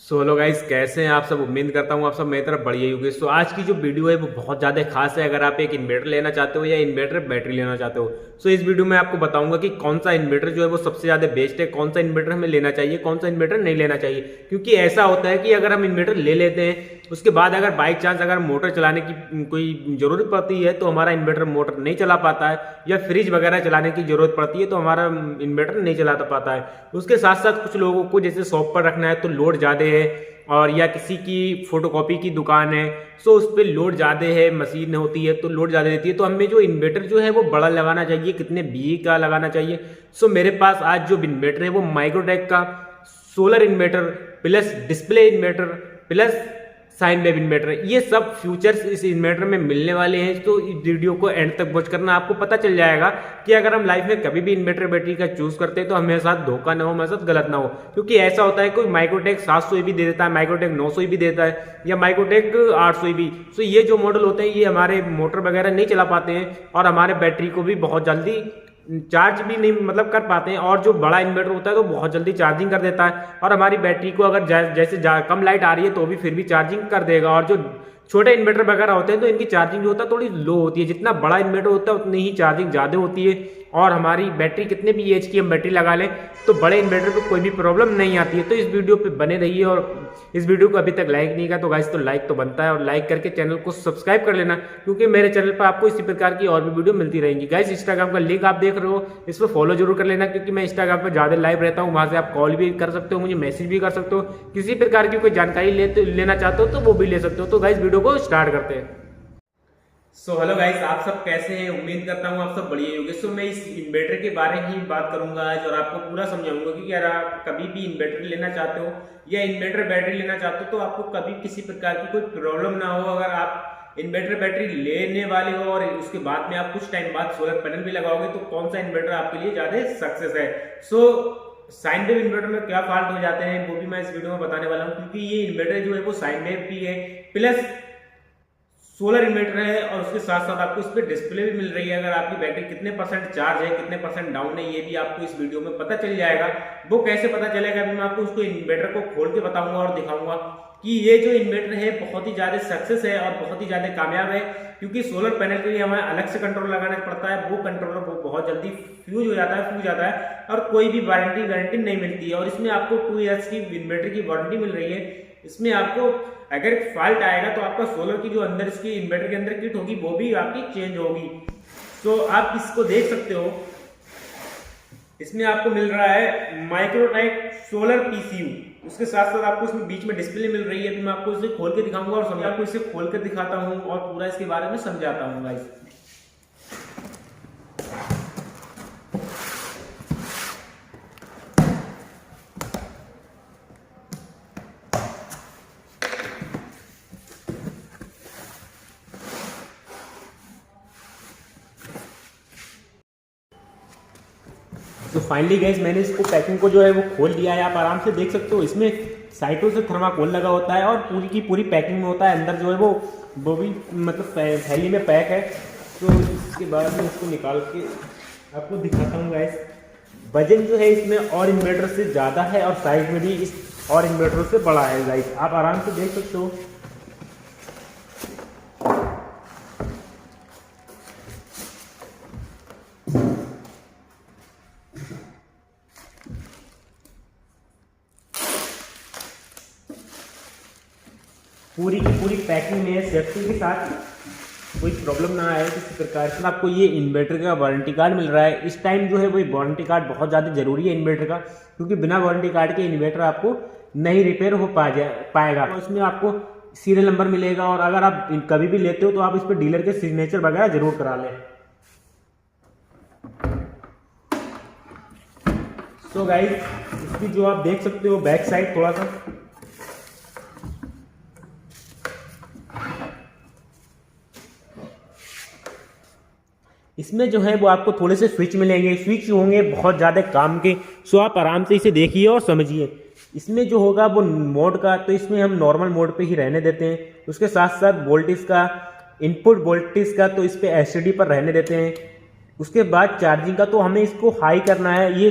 So hello guys, कैसे हैं आप सब। उम्मीद करता हूँ आप सब मेरी तरफ बढ़िया ही होंगे। सो आज की जो वीडियो है वो बहुत ज़्यादा खास है। अगर आप एक इन्वर्टर लेना चाहते हो या इन्वर्टर बैटरी लेना चाहते हो, सो इस वीडियो में आपको बताऊंगा कि कौन सा इन्वर्टर जो है वो सबसे ज़्यादा बेस्ट है, कौन सा इन्वर्टर हमें लेना चाहिए, कौन सा इन्वर्टर नहीं लेना चाहिए। क्योंकि ऐसा होता है कि अगर हम इन्वर्टर ले लेते हैं, उसके बाद अगर बाई चांस अगर मोटर चलाने की कोई ज़रूरत पड़ती है तो हमारा इन्वर्टर मोटर नहीं चला पाता है, या फ्रिज वगैरह चलाने की ज़रूरत पड़ती है तो हमारा इन्वर्टर नहीं चला पाता है। उसके साथ साथ कुछ लोगों को जैसे शॉप पर रखना है तो लोड ज़्यादा है, और या किसी की फोटोकॉपी की दुकान है, सो उस पर लोड ज़्यादा है, मशीन होती है तो लोड ज़्यादा देती है, तो हमें जो इन्वर्टर जो है वो बड़ा लगाना चाहिए, कितने बी का लगाना चाहिए। सो मेरे पास आज जो इन्वर्टर है वो माइक्रोटेक का solar inverter plus display inverter plus sine wave inverter, ये सब फ्यूचर्स इस इन्वर्टर में मिलने वाले हैं। तो इस वीडियो को एंड तक वॉच करना, आपको पता चल जाएगा कि अगर हम लाइफ में कभी भी इन्वर्टर बैटरी का चूज करते हैं तो हमारे साथ धोखा ना हो, हमारे साथ गलत ना हो। क्योंकि ऐसा होता है कोई माइक्रोटेक 700 भी दे देता है, माइक्रोटेक 900 भी देता है, या माइक्रोटेक 800 भी। तो ये जो मॉडल होते हैं ये हमारे मोटर वगैरह नहीं चला पाते हैं और हमारे बैटरी को भी बहुत जल्दी चार्ज भी नहीं कर पाते हैं। और जो बड़ा इन्वर्टर होता है तो बहुत जल्दी चार्जिंग कर देता है, और हमारी बैटरी को अगर जैसे कम लाइट आ रही है तो भी फिर भी चार्जिंग कर देगा। और जो छोटे इन्वर्टर वगैरह होते हैं तो इनकी चार्जिंग जो होता है थोड़ी लो होती है, जितना बड़ा इन्वर्टर होता है उतनी ही चार्जिंग ज़्यादा होती है। और हमारी बैटरी कितने भी एच की हम बैटरी लगा लें तो बड़े इन्वर्टर को कोई भी प्रॉब्लम नहीं आती है। तो इस वीडियो पे बने रहिए, और इस वीडियो को अभी तक लाइक नहीं किया तो गाइस तो लाइक तो बनता है, और लाइक करके चैनल को सब्सक्राइब कर लेना, क्योंकि मेरे चैनल पर आपको इसी प्रकार की और भी वीडियो मिलती रहेंगी। गाइस इंस्टाग्राम का लिंक आप देख रहे हो, इस पर फॉलो जरूर कर लेना, क्योंकि मैं इंस्टाग्राम पर ज़्यादा लाइव रहता हूँ। वहाँ से आप कॉल भी कर सकते हो, मुझे मैसेज भी कर सकते हो, किसी प्रकार की कोई जानकारी लेना चाहते हो तो वो भी ले सकते हो। तो गाइस वीडियो को स्टार्ट करते हैं। सो हेलो गाइस, आप सब कैसे हैं। उम्मीद करता हूँ आप सब बढ़िया होंगे। सो मैं इस इन्वर्टर के बारे में ही बात करूंगा आज, और आपको पूरा समझाऊंगा कि अगर आप कभी भी इन्वर्टर लेना चाहते हो या इन्वर्टर बैटरी लेना चाहते हो तो आपको कभी किसी प्रकार की कोई प्रॉब्लम ना हो। अगर आप इन्वर्टर बैटरी लेने वाले हो और उसके बाद में आप कुछ टाइम बाद सोलर पैनल भी लगाओगे तो कौन सा इन्वर्टर आपके लिए ज्यादा सक्सेस है। सो साइन वेव इन्वर्टर में क्या फॉल्ट हो जाते हैं वो भी मैं इस वीडियो में बताने वाला हूँ, क्योंकि ये इन्वर्टर जो है वो साइन वेव भी है प्लस सोलर इन्वर्टर है, और उसके साथ साथ आपको इस पर डिस्प्ले भी मिल रही है। अगर आपकी बैटरी कितने परसेंट चार्ज है, कितने परसेंट डाउन है, ये भी आपको इस वीडियो में पता चल जाएगा। वो कैसे पता चलेगा अभी मैं आपको उसको इन्वर्टर को खोल के बताऊंगा और दिखाऊंगा कि ये जो इन्वर्टर है बहुत ही ज्यादा सक्सेस है और बहुत ही ज्यादा कामयाब है। क्योंकि सोलर पैनल के लिए हमें अलग से कंट्रोल लगाना पड़ता है, वो कंट्रोलर वो बहुत जल्दी फ्यूज हो जाता है, फ्यूज जाता है, और कोई भी वारंटी गारंटी नहीं मिलती है। और इसमें आपको 2 ईयर्स की इन्वर्टर की वारंटी मिल रही है। इसमें आपको अगर फॉल्ट आएगा तो आपका सोलर की जो अंदर इसकी इन्वर्टर के अंदर किट होगी वो भी आपकी चेंज होगी। तो आप इसको देख सकते हो, इसमें आपको मिल रहा है माइक्रोटेक सोलर पीसीयू, उसके साथ साथ आपको इसमें बीच में डिस्प्ले मिल रही है। तो मैं आपको इसे खोल के दिखाऊंगा और आपको इसे खोल कर दिखाता हूँ और पूरा इसके बारे में समझाता हूँ गाइस। तो फाइनली गाइस मैंने इसको पैकिंग को जो है वो खोल लिया है। आप आराम से देख सकते हो, इसमें साइडों से थर्माकोल लगा होता है और पूरी की पूरी पैकिंग में होता है। अंदर जो है वो भी थैली में पैक है। तो इसके बाद में इसको निकाल के आपको दिखाता हूँ गाइस। वजन जो है इसमें और इन्वर्टर से ज़्यादा है और साइज में भी इस और इन्वर्टर से बड़ा है गाइस, आप आराम से देख सकते हो। पूरी की पूरी पैकिंग में है, सेफ्टी के साथ, कोई प्रॉब्लम ना आए किसी प्रकार से। आपको ये इन्वर्टर का वारंटी कार्ड मिल रहा है। इस टाइम जो है वो वारंटी कार्ड बहुत ज़्यादा जरूरी है इन्वर्टर का, क्योंकि बिना वारंटी कार्ड के इन्वर्टर आपको नहीं रिपेयर हो पाएगा। तो इसमें आपको सीरियल नंबर मिलेगा, और अगर आप कभी भी लेते हो तो आप इस पर डीलर के सिग्नेचर वगैरह जरूर करा लें। तो गाइस इसकी जो आप देख सकते हो बैक साइड थोड़ा सा, इसमें जो है वो आपको थोड़े से स्विच मिलेंगे, स्विच होंगे बहुत ज़्यादा काम के। सो आप आराम से इसे देखिए और समझिए। इसमें जो होगा वो मोड का, तो इसमें हम नॉर्मल मोड पे ही रहने देते हैं। उसके साथ साथ वोल्टेज का, इनपुट वोल्टेज का तो इस पे एसटीडी पर रहने देते हैं। उसके बाद चार्जिंग का तो हमें इसको हाई करना है, ये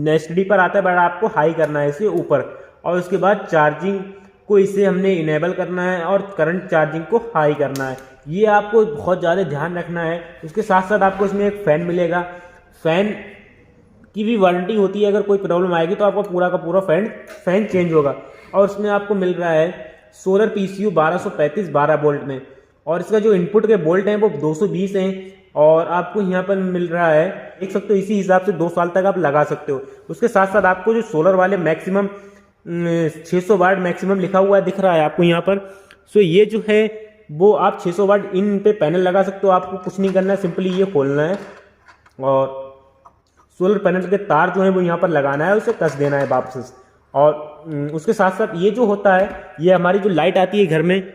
एसटीडी पर आता है बट आपको हाई करना है इसे ऊपर। और उसके बाद चार्जिंग को इसे हमने इनेबल करना है और करंट चार्जिंग को हाई करना है। ये आपको बहुत ज़्यादा ध्यान रखना है। उसके साथ साथ आपको इसमें एक फ़ैन मिलेगा। फ़ैन की भी वारंटी होती है, अगर कोई प्रॉब्लम आएगी तो आपका पूरा का पूरा फ़ैन चेंज होगा। और उसमें आपको मिल रहा है सोलर PCU 1235 12 वोल्ट में, और इसका जो इनपुट के वोल्ट हैं वो 220 हैं। और आपको यहाँ पर मिल रहा है, देख सकते हो, इसी हिसाब से 2 साल तक आप लगा सकते हो। उसके साथ साथ आपको जो सोलर वाले मैक्सिमम 600 वाट मैक्सिमम लिखा हुआ है दिख रहा है आपको यहाँ पर। सो ये जो है वो आप 600 वाट इन पे पैनल लगा सकते हो। आपको कुछ नहीं करना है, सिंपली ये खोलना है और सोलर पैनल के तार जो है वो यहाँ पर लगाना है, उसे कस देना है वापस। और उसके साथ साथ ये जो होता है, ये हमारी जो लाइट आती है घर में,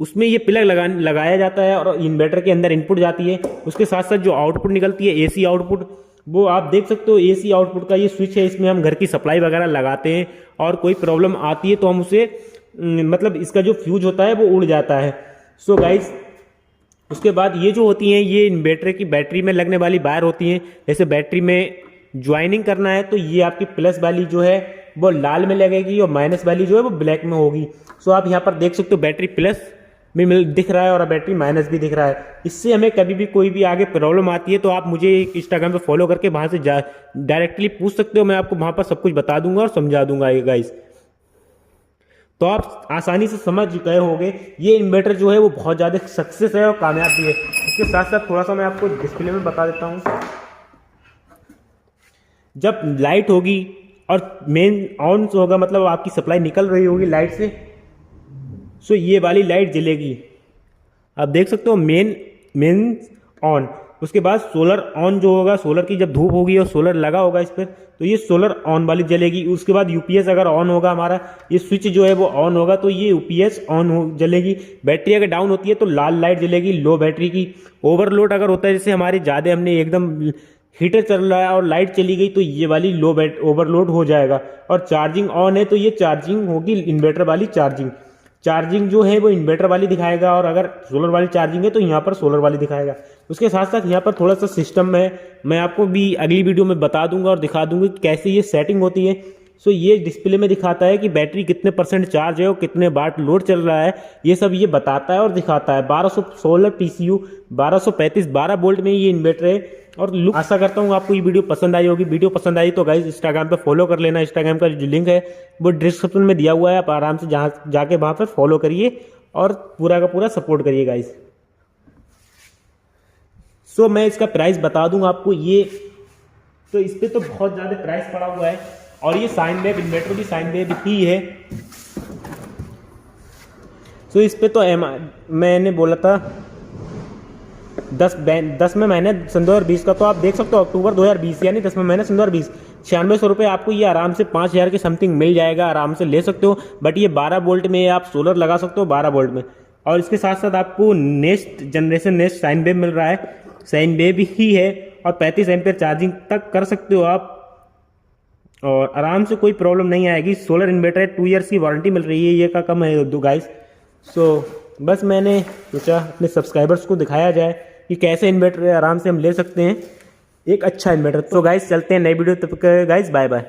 उसमें ये प्लग लगाया जाता है और इन्वर्टर के अंदर इनपुट जाती है। उसके साथ साथ जो आउटपुट निकलती है AC आउटपुट, वो आप देख सकते हो AC आउटपुट का ये स्विच है। इसमें हम घर की सप्लाई वगैरह लगाते हैं और कोई प्रॉब्लम आती है तो हम उसे मतलब इसका जो फ्यूज होता है वो उड़ जाता है। सो गाइस, उसके बाद ये जो होती हैं ये इन्वर्टर की बैटरी में लगने वाली वायर होती हैं। जैसे बैटरी में ज्वाइनिंग करना है तो ये आपकी प्लस वाली जो है वो लाल में लगेगी और माइनस वाली जो है वो ब्लैक में होगी। सो आप यहाँ पर देख सकते हो बैटरी प्लस में दिख रहा है और बैटरी माइनस भी दिख रहा है। इससे हमें कभी भी कोई भी आगे प्रॉब्लम आती है तो आप मुझे इंस्टाग्राम पे फॉलो करके वहाँ से डायरेक्टली पूछ सकते हो। मैं आपको वहाँ पर सब कुछ बता दूंगा और समझा दूंगा ये गाइस। तो आप आसानी से समझ गए होंगे ये इन्वर्टर जो है वो बहुत ज़्यादा सक्सेस है और कामयाब भी है। इसके साथ साथ थोड़ा सा मैं आपको डिस्प्ले में बता देता हूँ। जब लाइट होगी और मेन ऑन होगा, मतलब आपकी सप्लाई निकल रही होगी लाइट से, सो ये वाली लाइट जलेगी। आप देख सकते हो मेन ऑन। उसके बाद सोलर ऑन जो होगा, सोलर की जब धूप होगी और सोलर लगा होगा इस पर, तो ये सोलर ऑन वाली जलेगी। उसके बाद UPS अगर ऑन होगा, हमारा ये स्विच जो है वो ऑन होगा तो ये UPS ऑन हो जलेगी। बैटरी अगर डाउन होती है तो लाल लाइट जलेगी, लो बैटरी की। ओवरलोड अगर होता है, जैसे हमारी ज़्यादा हमने एकदम हीटर चल रहा है और लाइट चली गई, तो ये वाली ओवरलोड हो जाएगा। और चार्जिंग ऑन है तो ये चार्जिंग होगी इन्वर्टर वाली चार्जिंग जो है वो इन्वर्टर वाली दिखाएगा, और अगर सोलर वाली चार्जिंग है तो यहाँ पर सोलर वाली दिखाएगा। उसके साथ साथ यहाँ पर थोड़ा सा सिस्टम है, मैं आपको भी अगली वीडियो में बता दूंगा और दिखा दूंगी कैसे ये सेटिंग होती है। सो ये डिस्प्ले में दिखाता है कि बैटरी कितने % चार्ज है और कितने वाट लोड चल रहा है, ये सब ये बताता है और दिखाता है। 1216 PCU 1235 12 वोल्ट में ये इन्वर्टर है। और आशा करता हूँ आपको ये वीडियो पसंद आई होगी। वीडियो पसंद आई तो गाइस इंस्टाग्राम पे फॉलो कर लेना। इंस्टाग्राम का जो लिंक है वो डिस्क्रिप्शन में दिया हुआ है, आप आराम से जहाँ जाके वहाँ पर फॉलो करिए और पूरा का पूरा सपोर्ट करिए गाइस। सो मैं इसका प्राइस बता दूंगा आपको। ये तो इस पर तो बहुत ज़्यादा प्राइस पड़ा हुआ है, और ये साइन वेव इन्वर्टर भी साइन वेव ही है। सो इस पे तो मैंने बोला था 10 में महीने सन 2020 का, तो आप देख सकते हो अक्टूबर 2020 यानी 10 में महीने सन 2020 9600 रुपये आपको ये आराम से 5000 के समथिंग मिल जाएगा, आराम से ले सकते हो। बट ये 12 वोल्ट में आप सोलर लगा सकते हो 12 वोल्ट में। और इसके साथ साथ आपको नेक्स्ट साइन वेव मिल रहा है, साइन वेव ही है, और 35 एम्पेयर चार्जिंग तक कर सकते हो आप, और आराम से कोई प्रॉब्लम नहीं आएगी। सोलर इन्वर्टर है, 2 ईयर्स की वारंटी मिल रही है, ये का कम है दो गाइस। सो बस मैंने सोचा अपने सब्सक्राइबर्स को दिखाया जाए कि कैसे इन्वर्टर आराम से हम ले सकते हैं, एक अच्छा इन्वर्टर। तो गाइस चलते हैं नई वीडियो तक, गाइस बाय बाय।